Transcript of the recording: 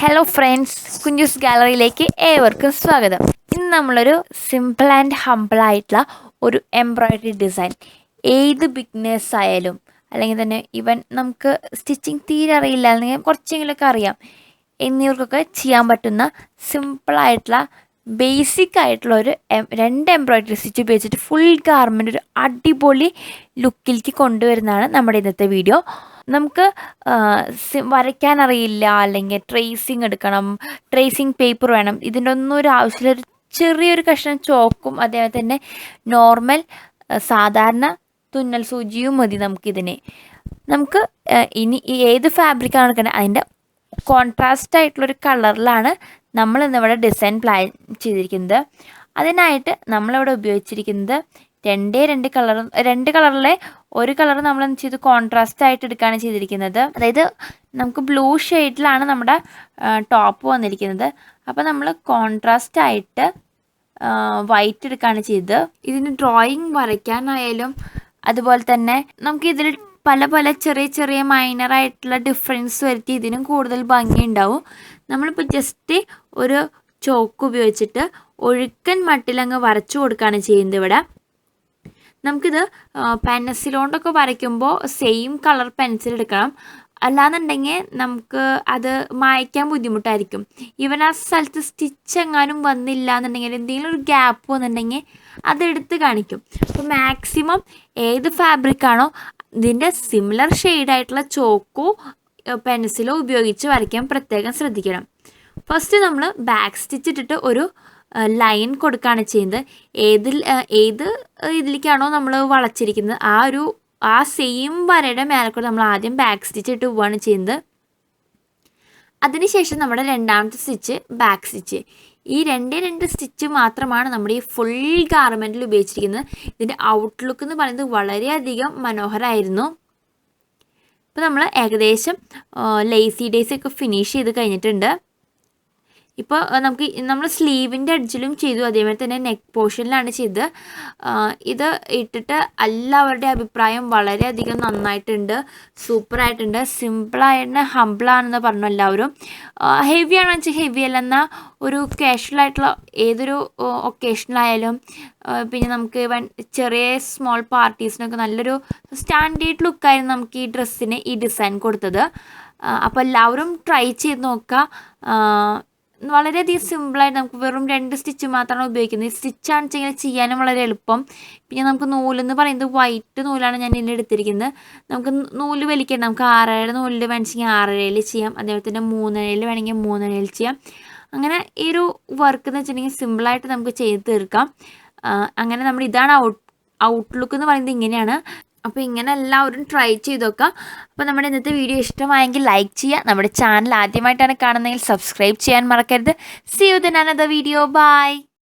Hello friends, Kunjus ഗാലറിയിലേക്ക് ഏവർക്കും സ്വാഗതം. ഇന്ന് നമ്മളൊരു സിമ്പിൾ ആൻഡ് ഹമ്പിൾ ആയിട്ടുള്ള ഒരു എംബ്രോയിഡറി ഡിസൈൻ ഏത് ബിഗ്നേഴ്സ് ആയാലും അല്ലെങ്കിൽ തന്നെ ഈവൻ നമുക്ക് സ്റ്റിച്ചിങ് തീരെ അറിയില്ല അല്ലെങ്കിൽ കുറച്ചെങ്കിലുമൊക്കെ അറിയാം എന്നിവർക്കൊക്കെ ചെയ്യാൻ പറ്റുന്ന സിമ്പിളായിട്ടുള്ള ബേസിക് ആയിട്ടുള്ള ഒരു രണ്ട് എംബ്രോയിഡറി സ്റ്റിച്ച് ഉപയോഗിച്ചിട്ട് ഫുൾ ഗാർമെൻറ്റ് ഒരു അടിപൊളി ലുക്കിലേക്ക് കൊണ്ടുവരുന്നതാണ് നമ്മുടെ ഇന്നത്തെ വീഡിയോ. നമുക്ക് വരയ്ക്കാനറിയില്ല അല്ലെങ്കിൽ ട്രേസിങ് എടുക്കണം, ട്രേസിങ് പേപ്പർ വേണം, ഇതിൻ്റെ ഒന്നും ഒരു ആവശ്യമില്ല. ഒരു ചെറിയൊരു കഷ്ണം ചോക്കും അതേപോലെ തന്നെ നോർമൽ സാധാരണ തുന്നൽ സൂചിയും മതി നമുക്കിതിന്. നമുക്ക് ഇനി ഏത് ഫാബ്രിക്കാണ് എടുക്കുന്നത് അതിൻ്റെ കോൺട്രാസ്റ്റ് ആയിട്ടുള്ളൊരു കളറിലാണ് നമ്മൾ ഇന്നിവിടെ ഡിസൈൻ പ്ലാൻ ചെയ്തിരിക്കുന്നത്. അതിനായിട്ട് നമ്മളിവിടെ ഉപയോഗിച്ചിരിക്കുന്നത് രണ്ട് കളറിലെ ഒരു കളർ നമ്മൾ എന്ത് ചെയ്തു കോൺട്രാസ്റ്റ് ആയിട്ട് എടുക്കുകയാണ് ചെയ്തിരിക്കുന്നത്. അതായത് നമുക്ക് ബ്ലൂ ഷെയ്ഡിലാണ് നമ്മുടെ ടോപ്പ് വന്നിരിക്കുന്നത്. അപ്പോൾ നമ്മൾ കോൺട്രാസ്റ്റ് ആയിട്ട് വൈറ്റ് എടുക്കുകയാണ് ചെയ്തത്. ഇതിന് ഡ്രോയിങ് വരയ്ക്കാനായാലും അതുപോലെ തന്നെ നമുക്ക് ഇതിൽ പല പല ചെറിയ ചെറിയ മൈനറായിട്ടുള്ള ഡിഫറൻസ് വരുത്തി ഇതിനും കൂടുതൽ ഭംഗി ഉണ്ടാവും. നമ്മളിപ്പോൾ ജസ്റ്റ് ഒരു ചോക്ക് ഉപയോഗിച്ചിട്ട് ഒഴുക്കൻ മട്ടിലങ്ങ് വരച്ചു കൊടുക്കുകയാണ് ചെയ്യുന്നത്. ഇവിടെ നമുക്കിത് പെൻസിലുകൊണ്ടൊക്കെ വരയ്ക്കുമ്പോൾ സെയിം കളർ പെൻസിൽ എടുക്കണം, അല്ലാന്നുണ്ടെങ്കിൽ നമുക്ക് അത് മായ്ക്കാൻ ബുദ്ധിമുട്ടായിരിക്കും. ഈവൻ ആ സ്ഥലത്ത് സ്റ്റിച്ച് എങ്ങാനും വന്നില്ല എന്നുണ്ടെങ്കിൽ എന്തെങ്കിലും ഒരു ഗ്യാപ്പ് വന്നിട്ടുണ്ടെങ്കിൽ അതെടുത്ത് കാണിക്കും. അപ്പോൾ മാക്സിമം ഏത് ഫാബ്രിക്കാണോ ഇതിൻ്റെ സിമിലർ ഷെയ്ഡായിട്ടുള്ള ചോക്കോ പെൻസിലോ ഉപയോഗിച്ച് വരയ്ക്കാൻ പ്രത്യേകം ശ്രദ്ധിക്കണം. ഫസ്റ്റ് നമ്മൾ ബാക്ക് സ്റ്റിച്ച് ഇട്ടിട്ട് ഒരു ലൈൻ കൊടുക്കുകയാണ് ചെയ്യുന്നത്. ഏത് ഇതിലേക്കാണോ നമ്മൾ വളച്ചിരിക്കുന്നത് ആ സെയിം വരയുടെ മേലെ കൂടെ നമ്മൾ ആദ്യം ബാക്ക് സ്റ്റിച്ച് ഇട്ട് പോവുകയാണ് ചെയ്യുന്നത്. അതിനുശേഷം നമ്മുടെ രണ്ടാമത്തെ സ്റ്റിച്ച് ബാക്ക് സ്റ്റിച്ച്. ഈ രണ്ട് സ്റ്റിച്ച് മാത്രമാണ് നമ്മുടെ ഈ ഫുൾ ഗാർമെൻറ്റിൽ ഉപയോഗിച്ചിരിക്കുന്നത്. ഇതിൻ്റെ ഔട്ട്ലുക്ക് എന്ന് പറയുന്നത് വളരെയധികം മനോഹരമായിരുന്നു. ഇപ്പോൾ നമ്മൾ ഏകദേശം ലേസി ഡേയ്സ് ഒക്കെ ഫിനിഷ് ചെയ്ത് കഴിഞ്ഞിട്ടുണ്ട്. ഇപ്പോൾ നമ്മൾ സ്ലീവിൻ്റെ എഡ്ജിലും ചെയ്തു, അതേപോലെ തന്നെ നെക്ക് പോർഷനിലാണ് ചെയ്തത്. ഇത് ഇട്ടിട്ട് എല്ലാവരുടെയും അഭിപ്രായം വളരെയധികം നന്നായിട്ടുണ്ട്, സൂപ്പറായിട്ടുണ്ട്. സിമ്പിളായിട്ട് ഹമ്പിളാണെന്ന് പറഞ്ഞു എല്ലാവരും. ഹെവി ആണെന്ന് വെച്ചാൽ ഹെവി അല്ല, എന്നാൽ ഒരു കാഷ്വലായിട്ടുള്ള ഏതൊരു ഒക്കേഷനിലായാലും പിന്നെ നമുക്ക് ഇവൻ ചെറിയ സ്മോൾ പാർട്ടീസിനൊക്കെ നല്ലൊരു സ്റ്റാൻഡേർഡ് ലുക്കായിരുന്നു നമുക്ക് ഈ ഡ്രസ്സിന് ഈ ഡിസൈൻ കൊടുത്തത്. അപ്പോൾ എല്ലാവരും ട്രൈ ചെയ്ത് നോക്കുക. വളരെയധികം സിമ്പിളായിട്ട് നമുക്ക് വെറും 2 സ്റ്റിച്ച് മാത്രമാണ് ഉപയോഗിക്കുന്നത്. ഈ സ്റ്റിച്ചാണെന്ന് വെച്ചെങ്കിൽ ചെയ്യാനും വളരെ എളുപ്പം. പിന്നെ നമുക്ക് നൂലെന്ന് പറയുന്നത് വൈറ്റ് നൂലാണ് ഞാൻ ഇതിൽ എടുത്തിരിക്കുന്നത്. നമുക്ക് നൂല് വലിക്കണം, നമുക്ക് 6 നൂലിൽ വേണമെങ്കിൽ 6 ചെയ്യാം, അതേപോലെ തന്നെ 3 വേണമെങ്കിൽ 3 ചെയ്യാം. അങ്ങനെ ഈ ഒരു വർക്ക് എന്ന് വെച്ചിട്ടുണ്ടെങ്കിൽ സിമ്പിളായിട്ട് നമുക്ക് ചെയ്ത് തീർക്കാം. അങ്ങനെ നമ്മൾ ഇതാണ് ഔട്ട്ലുക്ക് എന്ന് പറയുന്നത് ഇങ്ങനെയാണ്. അപ്പോൾ ഇങ്ങനെ എല്ലാവരും ട്രൈ ചെയ്ത് നോക്കാം. അപ്പോൾ നമ്മുടെ ഇന്നത്തെ വീഡിയോ ഇഷ്ടമായെങ്കിൽ ലൈക്ക് ചെയ്യുക. നമ്മുടെ ചാനൽ ആദ്യമായിട്ടാണ് കാണുന്നതെങ്കിൽ സബ്സ്ക്രൈബ് ചെയ്യാൻ മറക്കരുത്. See you in another video. Bye.